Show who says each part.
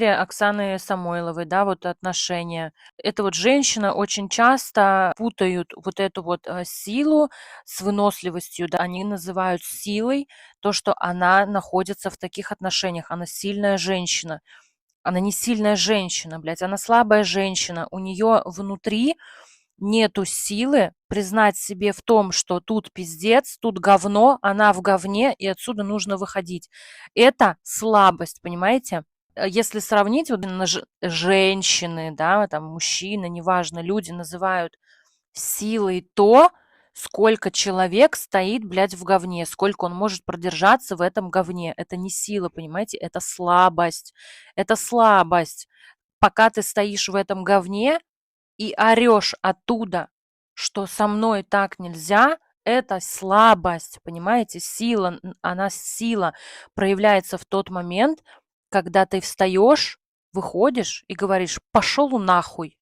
Speaker 1: Оксаны Самойловой, да, вот отношения. Эта вот женщина очень часто путают вот эту вот силу с выносливостью, да, они называют силой то, что она находится в таких отношениях, она сильная женщина. Она не сильная женщина, блядь, она слабая женщина. У нее внутри нету силы признать себе в том, что тут пиздец, тут говно, она в говне, и отсюда нужно выходить. Это слабость, понимаете? Если сравнить, вот именно женщины, да, там мужчины, неважно, люди называют силой то, сколько человек стоит, блядь, в говне, сколько он может продержаться в этом говне. Это не сила, понимаете? Это слабость. Это слабость. Пока ты стоишь в этом говне и орешь оттуда, что со мной так нельзя, это слабость, понимаете? Сила, она сила проявляется в тот момент, когда ты встаешь, выходишь и говоришь: пошел нахуй.